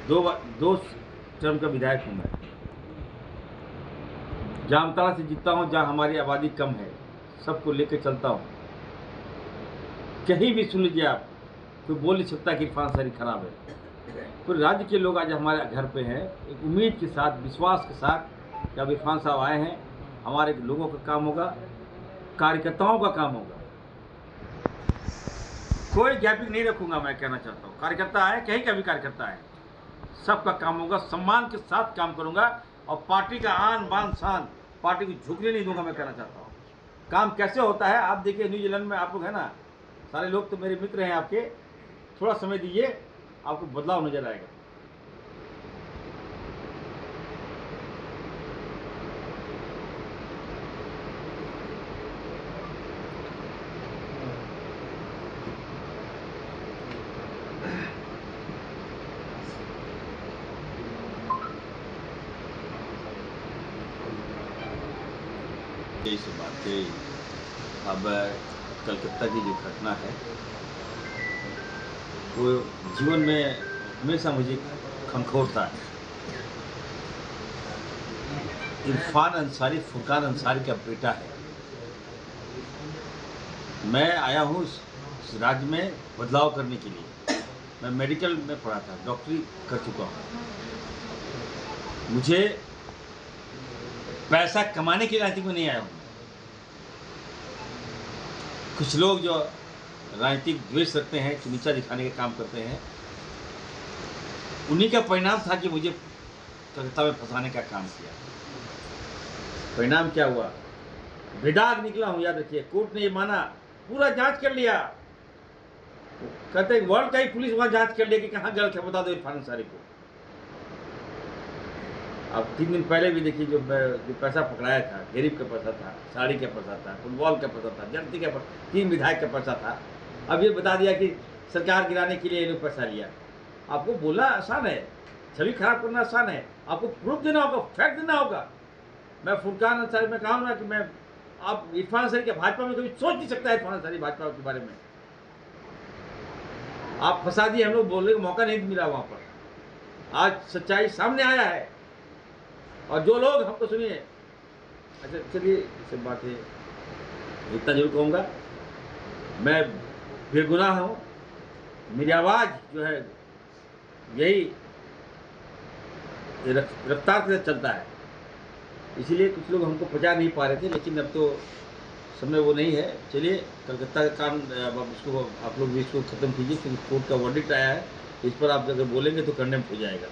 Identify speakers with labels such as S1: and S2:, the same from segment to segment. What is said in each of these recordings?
S1: दो टर्म का विधायक हूँ मैं। जामताड़ा से जीतता हूँ, जहाँ हमारी आबादी कम है, सबको लेकर चलता हूँ। कहीं भी सुन लीजिए आप, कोई बोल नहीं सकता कि इरफान अंसारी खराब है। पूरे राज्य के लोग आज हमारे घर पे हैं, एक उम्मीद के साथ, विश्वास के साथ कि अब इरफान साहब आए हैं, हमारे लोगों का काम होगा, कार्यकर्ताओं का काम होगा। कोई गैपिंग नहीं रखूंगा, मैं कहना चाहता हूँ। कार्यकर्ता आए, कहीं का भी कार्यकर्ता आए, सबका काम होगा, सम्मान के साथ काम करूंगा और पार्टी का आन बान शान, पार्टी को झुकने नहीं दूंगा। मैं कहना चाहता हूँ काम कैसे होता है। आप देखिए न्यूजीलैंड में आप लोग है ना, सारे लोग तो मेरे मित्र हैं आपके। थोड़ा समय दीजिए, आपको बदलाव नजर आएगा। यही सब बातें। अब कलकत्ता की जो घटना है वो जीवन में हमेशा मुझे खंखोरता है। इरफान अंसारी फुरकान अंसारी का बेटा है। मैं आया हूँ इस राज्य में बदलाव करने के लिए। मैं मेडिकल में पढ़ा था, डॉक्टरी कर चुका हूँ। मुझे पैसा कमाने की राजनीति में नहीं आया हूँ। कुछ लोग जो राजनीतिक द्वेष रखते हैं, कि नीचा दिखाने का काम करते हैं, उन्हीं का परिणाम था कि मुझे कलकत्ता में फंसाने का काम किया। परिणाम क्या हुआ? बेदाग निकला हूं, याद रखिए। कोर्ट ने ये माना, पूरा जांच कर लिया। कहते वर्ल्ड का ही पुलिस वहां जांच कर लिया कि कहां गलत है, बता दो इरफान अंसारी को। अब 3 दिन पहले भी देखिए, जो पैसा पकड़ाया था, गरीब का पैसा था, साड़ी का पैसा था, फुटबॉल का पैसा था, जनती का पैसा, 3 विधायक का पैसा था। अब ये बता दिया कि सरकार गिराने के लिए ये लोग पैसा लिया। आपको बोलना आसान है, छवि खराब करना आसान है, आपको प्रूफ देना होगा, फैक्ट देना होगा। मैं फुरकान अंसारी में कहा ना कि मैं, आप इरफान अंसारी के भाजपा में कभी सोच नहीं सकता है। इरफान अंसारी भाजपा के बारे में आप फंसा दिए, हम लोग बोलने का मौका नहीं मिला वहां पर। आज सच्चाई सामने आया है और जो लोग हमको सुनिए। अच्छा चलिए, सब बात है, इतना जरूर कहूँगा, मैं बेगुनाह हूँ। मेरी आवाज़ जो है यही रफ्तार से चलता है, इसीलिए कुछ लोग हमको पचा नहीं पा रहे थे। लेकिन अब तो समय वो नहीं है। चलिए, कलकत्ता का काम अब उसको आप लोग भी इसको ख़त्म कीजिए, क्योंकि कोर्ट का वर्डिक्ट आया है। इस पर आप अगर बोलेंगे तो कंडेम हो जाएगा।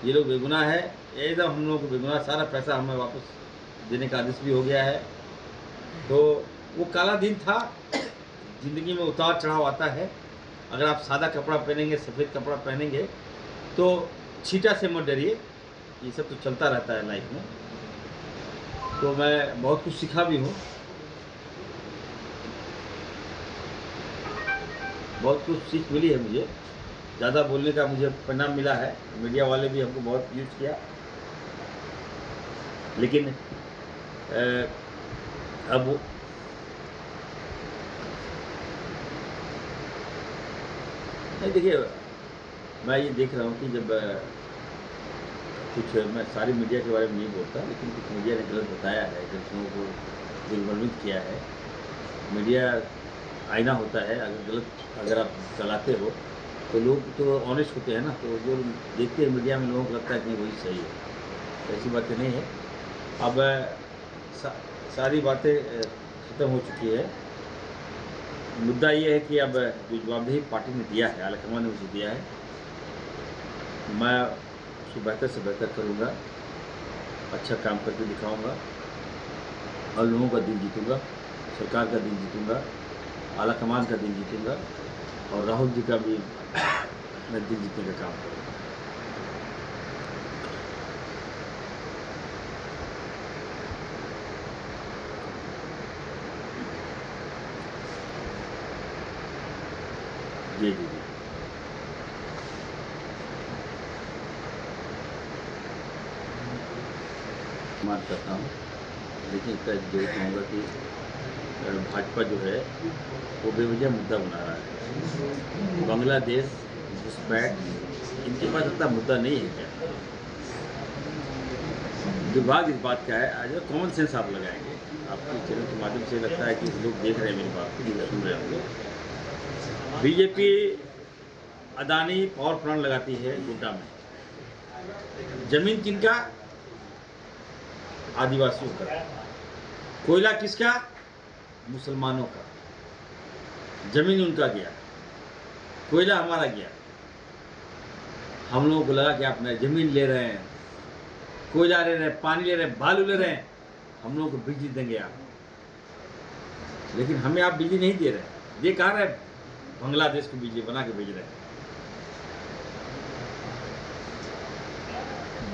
S1: ये लोग बेगुनाह है, एकदम हम लोग को बेगुनाह। सारा पैसा हमें वापस देने का आदेश भी हो गया है। तो वो काला दिन था। ज़िंदगी में उतार चढ़ाव आता है। अगर आप सादा कपड़ा पहनेंगे, सफ़ेद कपड़ा पहनेंगे, तो छीटा से मत डरिए। ये सब तो चलता रहता है लाइफ में। तो मैं बहुत कुछ सीखा भी हूँ, बहुत कुछ सीख मिली है मुझे। ज़्यादा बोलने का मुझे परिणाम मिला है। मीडिया वाले भी हमको बहुत यूज़ किया। लेकिन अब नहीं, देखिए, मैं ये देख रहा हूँ कि जब कुछ, मैं सारी मीडिया के बारे में नहीं बोलता, लेकिन कुछ मीडिया ने गलत बताया है, गलत लोगों को दिग्भ्रमित किया है। मीडिया आईना होता है। अगर आप चलाते हो तो लोग तो ऑनेस्ट होते हैं ना, तो जो देखते हैं मीडिया में, लोगों को लगता है कि वही सही है। ऐसी बातें नहीं है। अब सारी बातें ख़त्म हो चुकी है। मुद्दा ये है कि अब जो जवाबदेही पार्टी ने दिया है, आलाकमान ने मुझे दिया है, मैं उसको बेहतर से बेहतर करूँगा, अच्छा काम करके दिखाऊँगा और लोगों का दिल जीतूँगा, सरकार का दिल जीतूँगा, आलाकमान का दिल जीतूँगा और राहुल जी का भी मैं दिल जीतने का काम करूँगा। जी जी जी। बात करता हूँ, लेकिन इसका जरूर कहूँगा कि भाजपा जो है वो बेवजह मुद्दा बना रहा है। बांग्लादेश घुसपैठ इनके पास इतना मुद्दा नहीं है क्या? दुर्भाग्य इस बात का है, आज कॉमन सेंस आप लगाएंगे। आपके चैनल के माध्यम से लगता है कि लोग देख रहे हैं मेरी बात को, जो सुन रहे होंगे। बीजेपी अदानी पावर प्लांट लगाती है गोड्डा में। जमीन किनका? आदिवासियों का। कोयला किसका? मुसलमानों का। जमीन उनका गया, कोयला हमारा गया। हम लोगों को लगा कि आप नए जमीन ले रहे हैं, कोयला ले रहे हैं, पानी ले रहे हैं, बालू ले रहे हैं, हम लोगों को बिजली देंगे आप। लेकिन हमें आप बिजली नहीं दे रहे। ये कहा रहे बांग्लादेश को बिजली बना के भेज रहे हैं।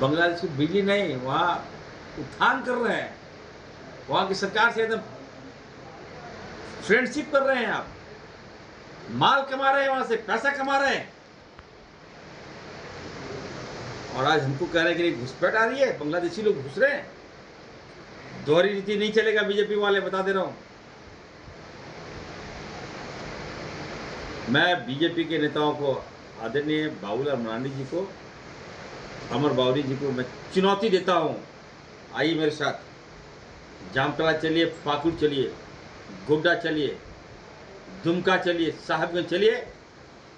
S1: बांग्लादेश को बिजली नहीं, वहाँ उत्थान कर रहे हैं, वहाँ की सरकार से एकदम फ्रेंडशिप कर रहे हैं। आप माल कमा रहे हैं, वहां से पैसा कमा रहे हैं, और आज हमको कह रहे हैं कि घुसपैठ आ रही है, बांग्लादेशी लोग घुस रहे हैं। दोहरी नीति नहीं चलेगा बीजेपी वाले, बता दे रहा हूं। मैं बीजेपी के नेताओं को, आदरणीय बाबूलाल मरांडी जी को, अमर बावरी जी को मैं चुनौती देता हूं। आइए मेरे साथ, जामतला चलिए, पाकुड़ चलिए, गोड्डा चलिए, दुमका चलिए, साहबगंज चलिए,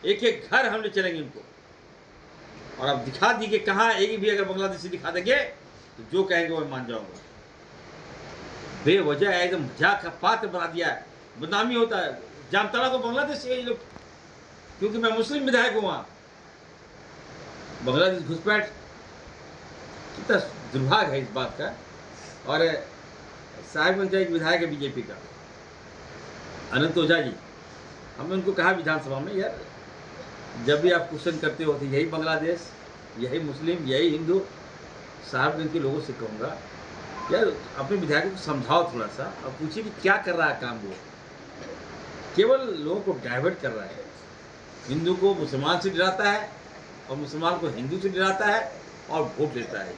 S1: एक एक घर हम ले चलेंगे इनको। और आप दिखा दीजिए कहाँ एक भी अगर बांग्लादेशी दिखा देंगे तो जो कहेंगे वो मान जाऊंगा। बेवजह एकदम मजाक का पात्र बना दिया है, बदनामी होता है। जामतला को बांग्लादेश से लोग, क्योंकि मैं मुस्लिम विधायक हूँ वहाँ, बांग्लादेश घुसपैठ, कितना दुर्भाग्य है इस बात का। और साहिबगंज का एक विधायक है बीजेपी का, अनंत ओझा जी, हमने उनको कहा विधानसभा में, यार जब भी आप क्वेश्चन करते हो तो यही बांग्लादेश, यही मुस्लिम, यही हिंदू। साहिबगंज के लोगों से कहूँगा, यार अपने विधायकों को समझाओ थोड़ा सा, और पूछिए कि क्या कर रहा है काम। वो केवल लोगों को डाइवर्ट कर रहा है। हिंदू को मुसलमान से डराता है, और मुसलमान को हिंदू से डराता है, और वोट लेता है।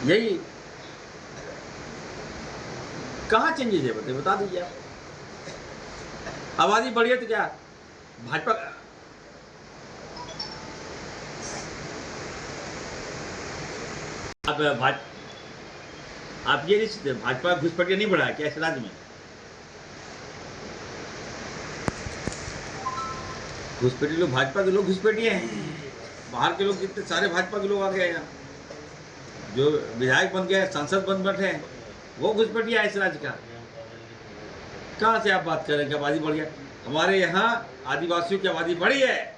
S1: यही कहाँ चेंजेस है बता दीजिए आप। आबादी बढ़ी है तो क्या भाजपा, आप ये नहीं, भाजपा घुसपैठिया नहीं बढ़ा है क्या इस राज्य में? घुसपैठिए लोग, भाजपा के लोग घुसपैठिए हैं। बाहर के लोग कितने सारे भाजपा के लोग आ गए हैं, जो विधायक बन गए, सांसद बन बैठे हैं, वो घुसपैठिया है इस राज्य का। कहाँ से आप बात कर रहे हैं कि आबादी बढ़ गया? हमारे यहाँ आदिवासियों की आबादी बढ़ी है,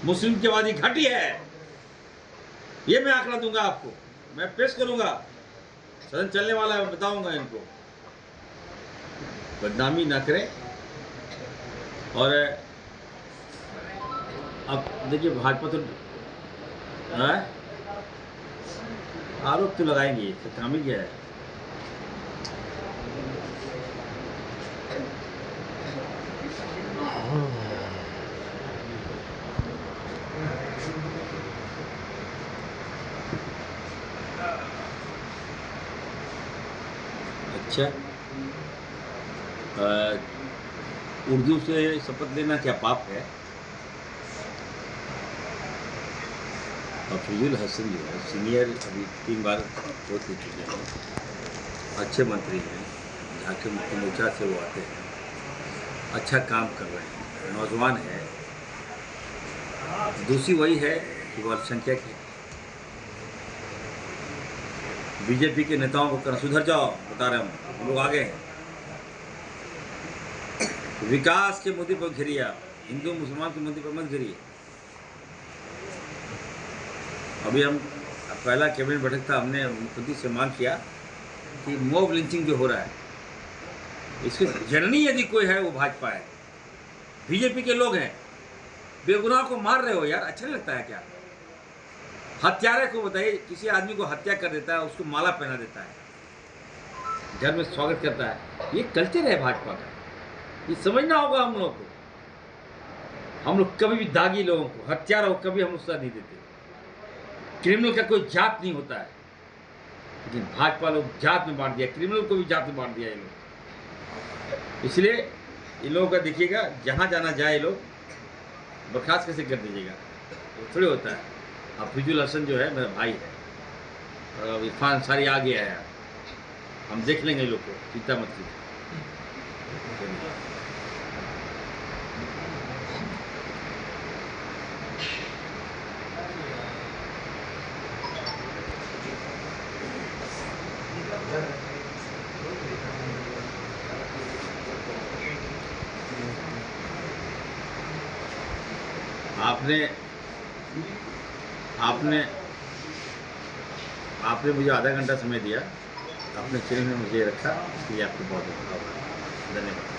S1: मुस्लिम की आबादी घटी है। ये मैं आंकड़ा दूंगा आपको, मैं पेश करूंगा, सदन चलने वाला है, बताऊंगा इनको। बदनामी ना करें। और अब देखिए भाजपा तो आरोप तो लगाएंगे, तो काम ही क्या है। अच्छा, उर्दू से शपथ लेना क्या पाप है? अफजल हसन जो है सीनियर, अभी 3 बार हो चुके हैं, अच्छे मंत्री हैं, झारखंड मुक्ति मोर्चा से वो आते हैं, अच्छा काम कर रहे हैं, नौजवान है। दूसरी वही है कि वो अल्पसंख्यक है। बीजेपी के नेताओं को करना, सुधर जाओ, बता रहे हम लोग आगे हैं। विकास के मुद्दे पर घिरिए आप, हिंदू मुसलमान के मुद्दे पर मत घिरिए। अभी हम पहला कैबिनेट बैठक था, हमने मुख्यमंत्री से मांग किया कि मॉब लिंचिंग जो हो रहा है, इसके जननी यदि कोई है वो भाजपा है, बीजेपी के लोग हैं। बेगुनाह को मार रहे हो यार, अच्छा नहीं लगता है क्या? हत्यारे को बताइए, किसी आदमी को हत्या कर देता है, उसको माला पहना देता है, घर में स्वागत करता है। ये कल्चर है भाजपा का, ये समझना होगा हम लोग को। हम लोग कभी भी दागी लोगों को, हत्यारों को कभी हम उत्साह नहीं देते। क्रिमिनल का कोई जात नहीं होता है, लेकिन भाजपा लोग जात में बांट दिया, क्रिमिनल को भी जात में बांट दिया ये लोग। इसलिए इन लोगों का देखिएगा, जहाँ जाना जाए लोग बर्खास्त कैसे कर दीजिएगा? वो थोड़ी होता है। अब फिजुल हसन जो है मेरा भाई है, और अब इरफान अंसारी आ गया है, हम देख लेंगे इन लोग को, चिंता मत कीजिए। आपने आपने आपने मुझे आधा घंटा समय दिया, आपने चैनल में मुझे रखा, इसके लिए आपको बहुत बहुत आभार। धन्यवाद।